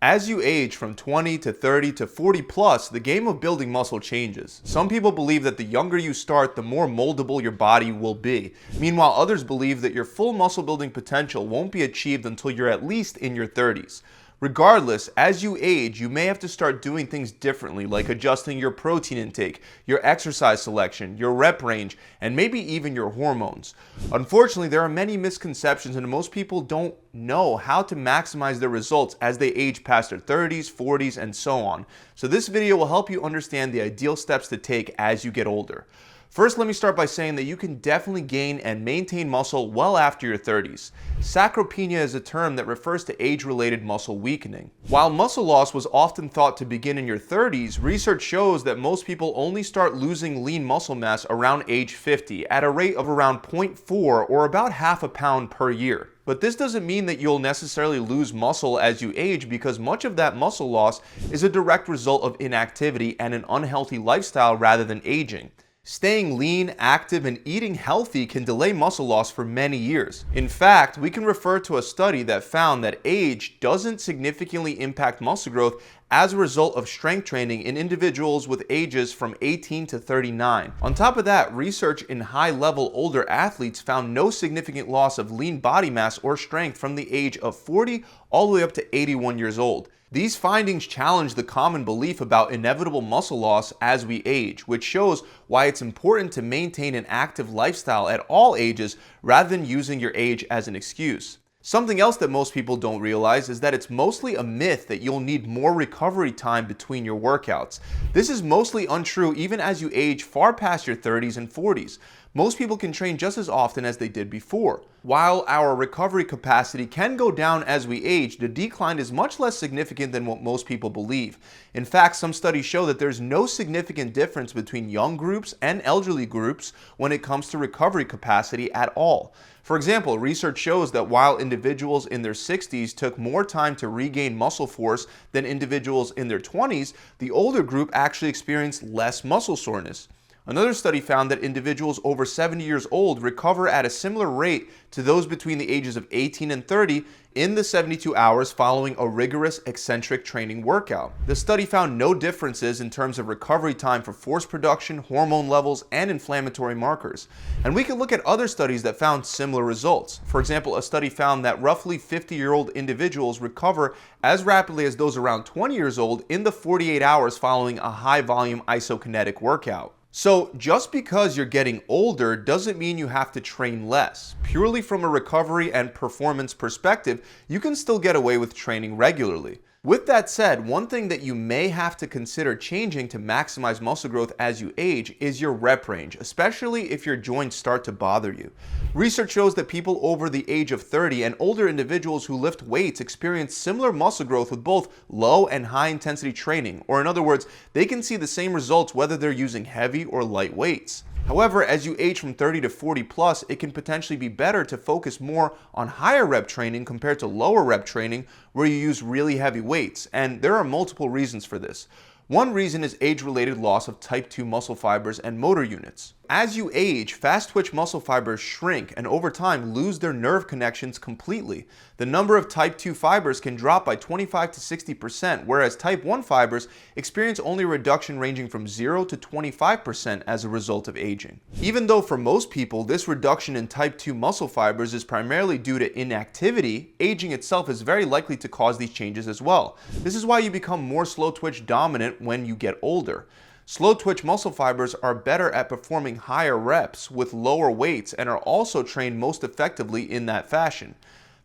As you age from 20 to 30 to 40 plus, the game of building muscle changes. Some people believe that the younger you start, the more moldable your body will be. Meanwhile, others believe that your full muscle building potential won't be achieved until you're at least in your 30s. Regardless, as you age, you may have to start doing things differently, like adjusting your protein intake, your exercise selection, your rep range, and maybe even your hormones. Unfortunately, there are many misconceptions and most people don't know how to maximize their results as they age past their 30s, 40s, and so on. So this video will help you understand the ideal steps to take as you get older. First, let me start by saying that you can definitely gain and maintain muscle well after your 30s. Sarcopenia is a term that refers to age-related muscle weakening. While muscle loss was often thought to begin in your 30s, research shows that most people only start losing lean muscle mass around age 50 at a rate of around 0.4 or about half a pound per year. But this doesn't mean that you'll necessarily lose muscle as you age, because much of that muscle loss is a direct result of inactivity and an unhealthy lifestyle rather than aging. Staying lean, active, and eating healthy can delay muscle loss for many years. In fact, we can refer to a study that found that age doesn't significantly impact muscle growth as a result of strength training in individuals with ages from 18 to 39. On top of that, research in high-level older athletes found no significant loss of lean body mass or strength from the age of 40 all the way up to 81 years old. These findings challenge the common belief about inevitable muscle loss as we age, which shows why it's important to maintain an active lifestyle at all ages rather than using your age as an excuse. Something else that most people don't realize is that it's mostly a myth that you'll need more recovery time between your workouts. This is mostly untrue even as you age far past your 30s and 40s. Most people can train just as often as they did before. While our recovery capacity can go down as we age, the decline is much less significant than what most people believe. In fact, some studies show that there's no significant difference between young groups and elderly groups when it comes to recovery capacity at all. For example, research shows that while individuals in their 60s took more time to regain muscle force than individuals in their 20s, the older group actually experienced less muscle soreness. Another study found that individuals over 70 years old recover at a similar rate to those between the ages of 18 and 30 in the 72 hours following a rigorous eccentric training workout. The study found no differences in terms of recovery time for force production, hormone levels, and inflammatory markers. And we can look at other studies that found similar results. For example, a study found that roughly 50-year-old individuals recover as rapidly as those around 20 years old in the 48 hours following a high-volume isokinetic workout. So just because you're getting older doesn't mean you have to train less. Purely from a recovery and performance perspective, you can still get away with training regularly. With that said, one thing that you may have to consider changing to maximize muscle growth as you age is your rep range, especially if your joints start to bother you. Research shows that people over the age of 30 and older individuals who lift weights experience similar muscle growth with both low and high intensity training, or in other words, they can see the same results whether they're using heavy or light weights. However, as you age from 30 to 40 plus, it can potentially be better to focus more on higher rep training compared to lower rep training where you use really heavy weights, and there are multiple reasons for this. One reason is age-related loss of type 2 muscle fibers and motor units. As you age, fast-twitch muscle fibers shrink and over time lose their nerve connections completely. The number of type 2 fibers can drop by 25 to 60%, whereas type 1 fibers experience only a reduction ranging from 0 to 25% as a result of aging. Even though for most people this reduction in type 2 muscle fibers is primarily due to inactivity, aging itself is very likely to cause these changes as well. This is why you become more slow-twitch dominant when you get older. Slow twitch muscle fibers are better at performing higher reps with lower weights and are also trained most effectively in that fashion.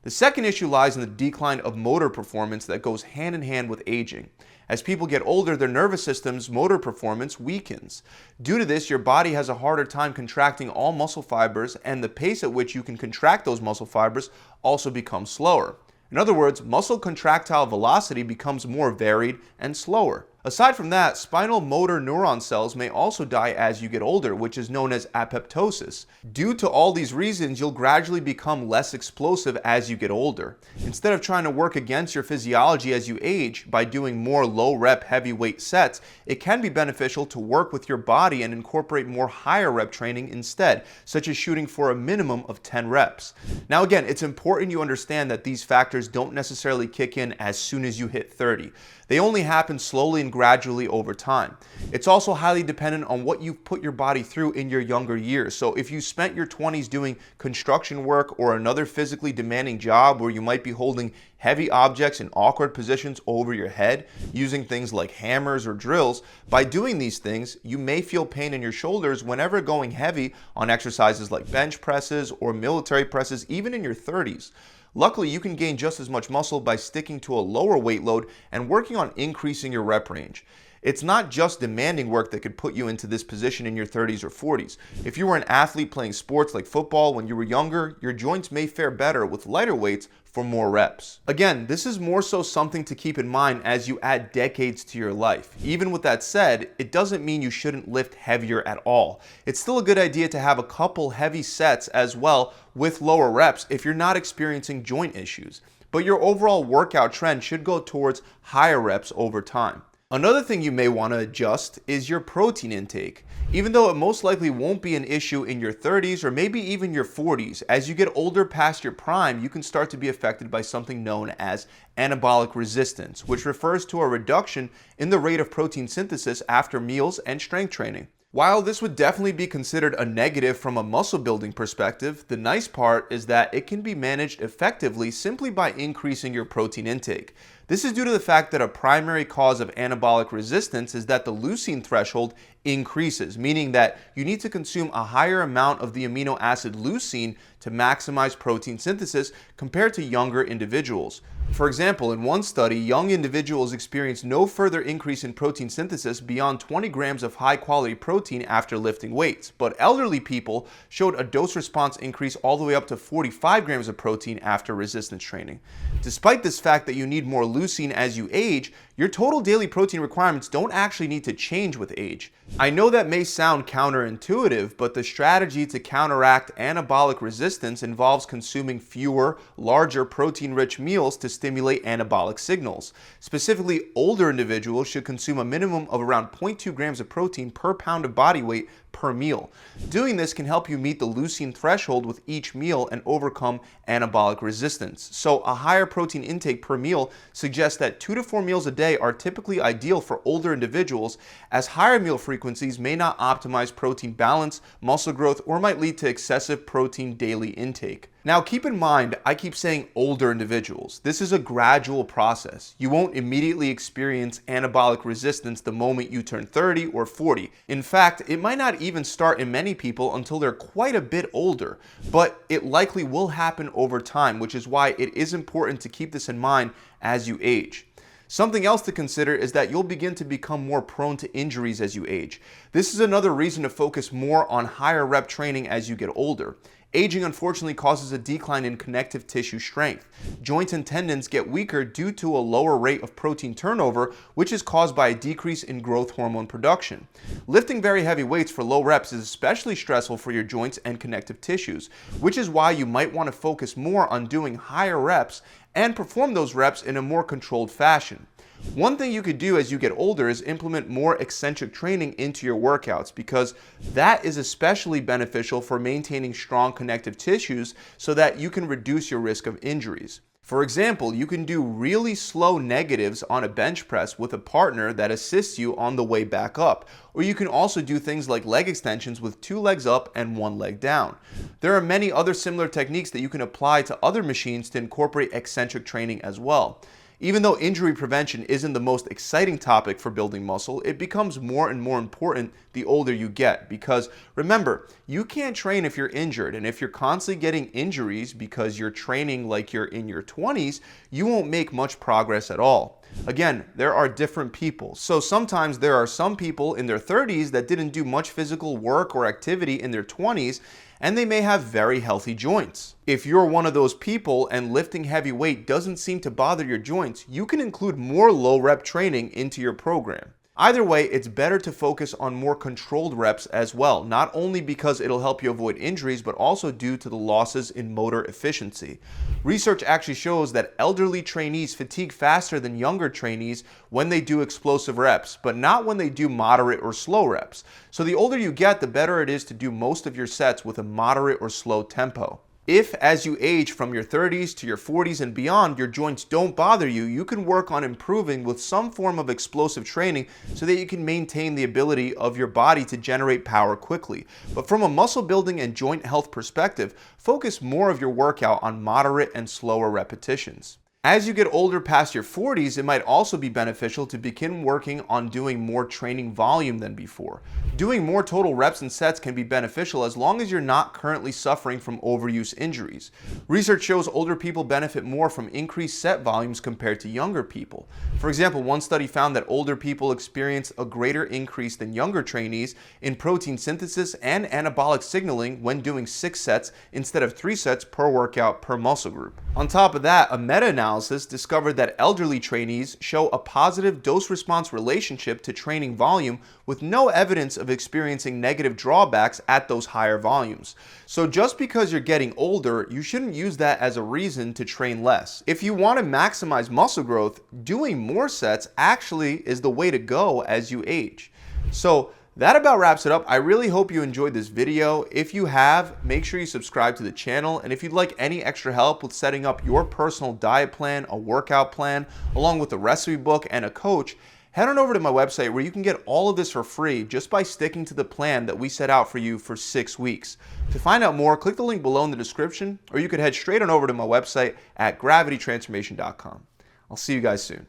The second issue lies in the decline of motor performance that goes hand in hand with aging. As people get older, their nervous system's motor performance weakens. Due to this, your body has a harder time contracting all muscle fibers, and the pace at which you can contract those muscle fibers also becomes slower. In other words, muscle contractile velocity becomes more varied and slower. Aside from that, spinal motor neuron cells may also die as you get older, which is known as apoptosis. Due to all these reasons, you'll gradually become less explosive as you get older. Instead of trying to work against your physiology as you age by doing more low rep heavyweight sets, it can be beneficial to work with your body and incorporate more higher rep training instead, such as shooting for a minimum of 10 reps. Now again, it's important you understand that these factors don't necessarily kick in as soon as you hit 30. They only happen slowly and gradually over time. It's also highly dependent on what you've put your body through in your younger years. So if you spent your 20s doing construction work or another physically demanding job where you might be holding heavy objects in awkward positions over your head, using things like hammers or drills, by doing these things, you may feel pain in your shoulders whenever going heavy on exercises like bench presses or military presses, even in your 30s. Luckily, you can gain just as much muscle by sticking to a lower weight load and working on increasing your rep range. It's not just demanding work that could put you into this position in your 30s or 40s. If you were an athlete playing sports like football when you were younger, your joints may fare better with lighter weights for more reps. Again, this is more so something to keep in mind as you add decades to your life. Even with that said, it doesn't mean you shouldn't lift heavier at all. It's still a good idea to have a couple heavy sets as well with lower reps if you're not experiencing joint issues. But your overall workout trend should go towards higher reps over time. Another thing you may want to adjust is your protein intake. Even though it most likely won't be an issue in your 30s or maybe even your 40s, as you get older past your prime, you can start to be affected by something known as anabolic resistance, which refers to a reduction in the rate of protein synthesis after meals and strength training. While this would definitely be considered a negative from a muscle building perspective, the nice part is that it can be managed effectively simply by increasing your protein intake. This is due to the fact that a primary cause of anabolic resistance is that the leucine threshold increases, meaning that you need to consume a higher amount of the amino acid leucine to maximize protein synthesis compared to younger individuals. For example, in one study, young individuals experienced no further increase in protein synthesis beyond 20 grams of high-quality protein after lifting weights, but elderly people showed a dose-response increase all the way up to 45 grams of protein after resistance training. Despite this fact that you need more leucine as you age, your total daily protein requirements don't actually need to change with age. I know that may sound counterintuitive, but the strategy to counteract anabolic resistance involves consuming fewer, larger protein-rich meals to stimulate anabolic signals. Specifically, older individuals should consume a minimum of around 0.2 grams of protein per pound of body weight per meal. Doing this can help you meet the leucine threshold with each meal and overcome anabolic resistance. So a higher protein intake per meal suggests that 2 to 4 meals a day are typically ideal for older individuals, as higher meal frequencies may not optimize protein balance, muscle growth, or might lead to excessive protein daily intake. Now keep in mind, I keep saying older individuals. This is a gradual process. You won't immediately experience anabolic resistance the moment you turn 30 or 40. In fact, it might not even start in many people until they're quite a bit older, but it likely will happen over time, which is why it is important to keep this in mind as you age. Something else to consider is that you'll begin to become more prone to injuries as you age. This is another reason to focus more on higher rep training as you get older. Aging unfortunately causes a decline in connective tissue strength. Joints and tendons get weaker due to a lower rate of protein turnover, which is caused by a decrease in growth hormone production. Lifting very heavy weights for low reps is especially stressful for your joints and connective tissues, which is why you might want to focus more on doing higher reps and perform those reps in a more controlled fashion. One thing you could do as you get older is implement more eccentric training into your workouts, because that is especially beneficial for maintaining strong connective tissues so that you can reduce your risk of injuries. For example, you can do really slow negatives on a bench press with a partner that assists you on the way back up. Or you can also do things like leg extensions with 2 legs up and 1 leg down. There are many other similar techniques that you can apply to other machines to incorporate eccentric training as well. Even though injury prevention isn't the most exciting topic for building muscle, it becomes more and more important the older you get, because remember, you can't train if you're injured, and if you're constantly getting injuries because you're training like you're in your 20s, you won't make much progress at all. Again, there are different people. So sometimes there are some people in their 30s that didn't do much physical work or activity in their 20s, and they may have very healthy joints. If you're one of those people and lifting heavy weight doesn't seem to bother your joints, you can include more low rep training into your program. Either way, it's better to focus on more controlled reps as well, not only because it'll help you avoid injuries, but also due to the losses in motor efficiency. Research actually shows that elderly trainees fatigue faster than younger trainees when they do explosive reps, but not when they do moderate or slow reps. So the older you get, the better it is to do most of your sets with a moderate or slow tempo. If, as you age from your 30s to your 40s and beyond, your joints don't bother you, you can work on improving with some form of explosive training so that you can maintain the ability of your body to generate power quickly. But from a muscle building and joint health perspective, focus more of your workout on moderate and slower repetitions. As you get older past your 40s, it might also be beneficial to begin working on doing more training volume than before. Doing more total reps and sets can be beneficial as long as you're not currently suffering from overuse injuries. Research shows older people benefit more from increased set volumes compared to younger people. For example, one study found that older people experience a greater increase than younger trainees in protein synthesis and anabolic signaling when doing 6 sets instead of 3 sets per workout per muscle group. On top of that, a meta-analysis discovered that elderly trainees show a positive dose-response relationship to training volume with no evidence of experiencing negative drawbacks at those higher volumes. So just because you're getting older, you shouldn't use that as a reason to train less. If you want to maximize muscle growth, doing more sets actually is the way to go as you age. So that about wraps it up. I really hope you enjoyed this video. If you have, make sure you subscribe to the channel. And if you'd like any extra help with setting up your personal diet plan, a workout plan, along with a recipe book and a coach, head on over to my website where you can get all of this for free just by sticking to the plan that we set out for you for 6 weeks. To find out more, click the link below in the description, or you could head straight on over to my website at gravitytransformation.com. I'll see you guys soon.